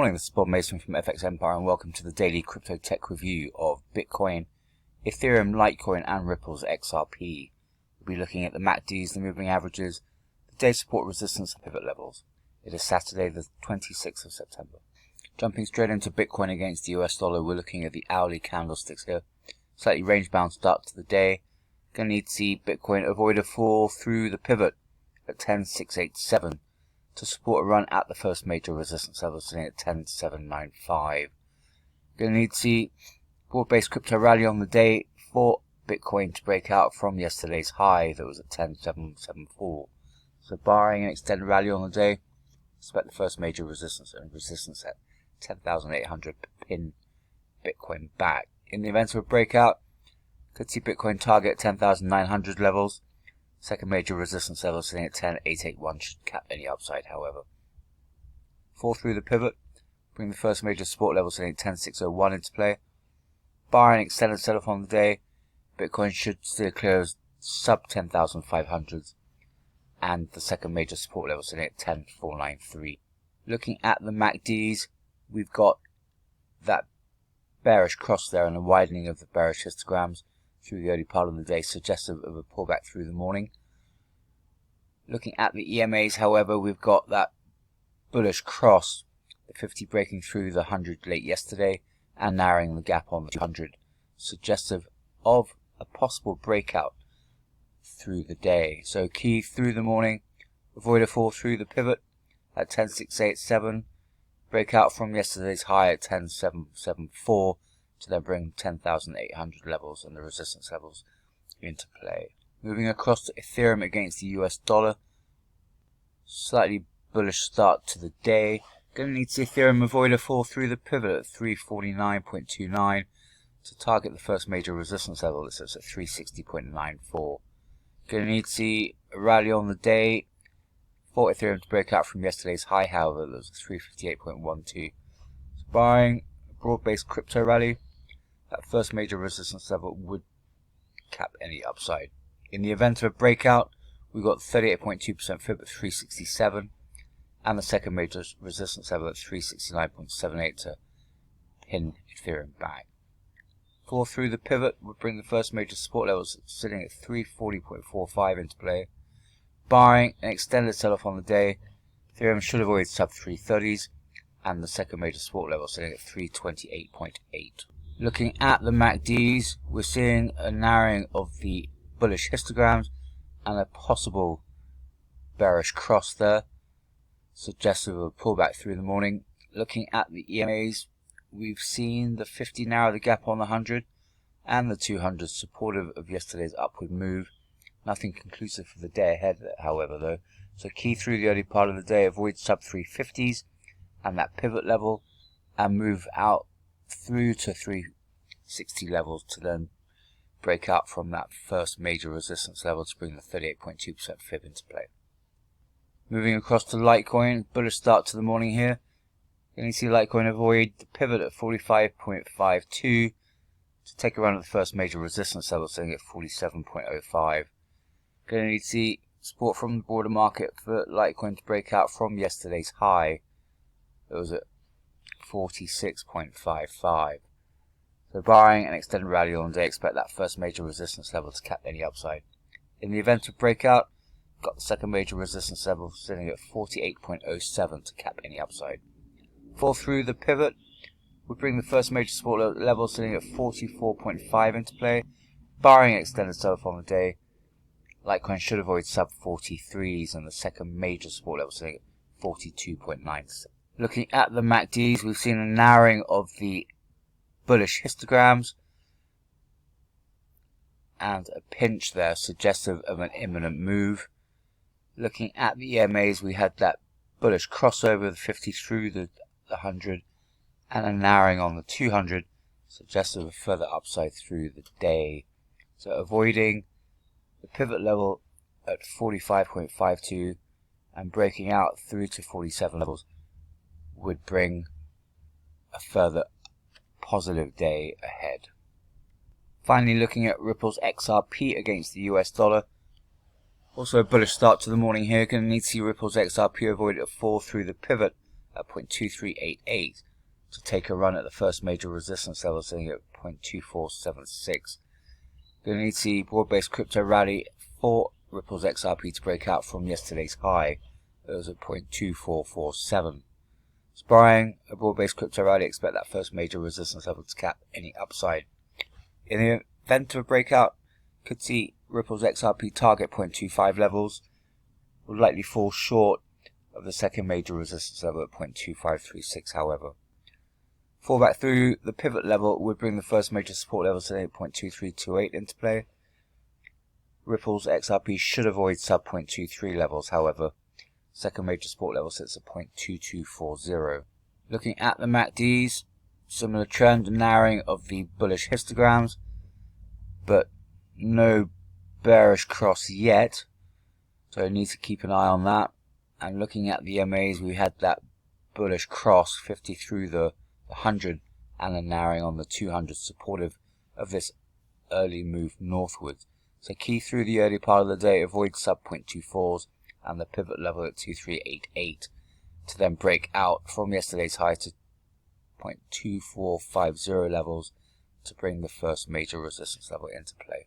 morning, this is Bob Mason from FX Empire and welcome to the daily crypto tech review of Bitcoin, Ethereum, Litecoin and Ripple's XRP. We'll be looking at the MACDs, the moving averages, the day support, resistance and pivot levels. It is Saturday the 26th of September. Jumping straight into Bitcoin against the US dollar, we're looking at the hourly candlesticks here. Slightly range bound start to the day. Going to need to see Bitcoin avoid a fall through the pivot at 10,687. to support a run at the first major resistance level sitting at 10,795. Going to need to see broad-based crypto rally on the day for Bitcoin to break out from yesterday's high that was at 10,774. So barring an extended rally on the day, expect the first major resistance at 10,800 pin Bitcoin back. In the event of a breakout, could see Bitcoin target 10,900 levels. Second major resistance level sitting at 10,881 should cap any upside, however. Fall through the pivot, bring the first major support level sitting at 10,601 into play. Barring an extended sell-off on the day, Bitcoin should steer clear of sub 10,500s and the second major support level sitting at 10,493. Looking at the MACDs, we've got that bearish cross there and a widening of the bearish histograms through the early part of the day, suggestive of a pullback through the morning. Looking at the EMAs, however, we've got that bullish cross, the 50 breaking through the 100 late yesterday and narrowing the gap on the 200, suggestive of a possible breakout through the day. So key through the morning, avoid a fall through the pivot at 10,687, breakout from yesterday's high at 10,774, to then bring 10,800 levels and the resistance levels into play. Moving across to Ethereum against the US dollar. Slightly bullish start to the day. Going to need to see Ethereum avoid a fall through the pivot at 349.29 to target the first major resistance level. This is at 360.94. Going to need to see a rally on the day for Ethereum to break out from yesterday's high, however, that was 358.12. So barring a broad-based crypto rally, that first major resistance level would cap any upside. In the event of a breakout, we've got 38.2% fib at 367 and the second major resistance level at 369.78 to pin Ethereum back. Fall through the pivot would bring the first major support levels sitting at 340.45 into play. Barring an extended sell-off on the day, Ethereum should avoid sub 330s and the second major support level sitting at 328.8. Looking at the MACDs, we're seeing a narrowing of the bullish histograms and a possible bearish cross there, suggestive of a pullback through the morning. Looking at the EMAs, we've seen the 50 narrow the gap on the 100 and the 200 supportive of yesterday's upward move. Nothing conclusive for the day ahead, however, though. So key through the early part of the day, avoid sub 350s and that pivot level and move out through to 360 levels to then break out from that first major resistance level to bring the 38.2% fib into play. Moving across to Litecoin, bullish start to the morning here. Going to see Litecoin avoid the pivot at 45.52 to take a run at the first major resistance level sitting at 47.05. Going to need to see support from the broader market for Litecoin to break out from yesterday's high. It was at 46.55. So barring an extended rally on the day, expect that first major resistance level to cap any upside. In the event of breakout, got the second major resistance level sitting at 48.07 to cap any upside. Fall through the pivot would bring the first major support level sitting at 44.5 into play. Barring an extended sell-off on the day, Litecoin should avoid sub 43s and the second major support level sitting at 42.9. Looking at the MACDs, we've seen a narrowing of the bullish histograms and a pinch there suggestive of an imminent move. Looking at the EMAs, we had that bullish crossover, the 50 through the 100 and a narrowing on the 200 suggestive of further upside through the day. So avoiding the pivot level at 45.52 and breaking out through to 47 levels would bring a further positive day ahead. Finally, looking at Ripple's XRP against the US dollar. Also a bullish start to the morning here. Going to need to see Ripple's XRP avoid a fall through the pivot at 0.2388 to take a run at the first major resistance level sitting at 0.2476. Going to need to see broad-based crypto rally for Ripple's XRP to break out from yesterday's high. It was at 0.2447. Barring a broad-based crypto rally, expect that first major resistance level to cap any upside. In the event of a breakout, could see Ripple's XRP target 0.25 levels, will likely fall short of the second major resistance level at 0.2536 however. Fall back through the pivot level would bring the first major support level today at 0.2328 into play. Ripple's XRP should avoid sub 0.23 levels however. Second major support level sits at 0.2240. Looking at the MACDs, similar trend, narrowing of the bullish histograms, but no bearish cross yet, so I need to keep an eye on that. And looking at the MAs, we had that bullish cross 50 through the 100 and a narrowing on the 200, supportive of this early move northwards. So key through the early part of the day, avoid sub 0.24s and the pivot level at 2388 to then break out from yesterday's high to 0.2450 levels to bring the first major resistance level into play.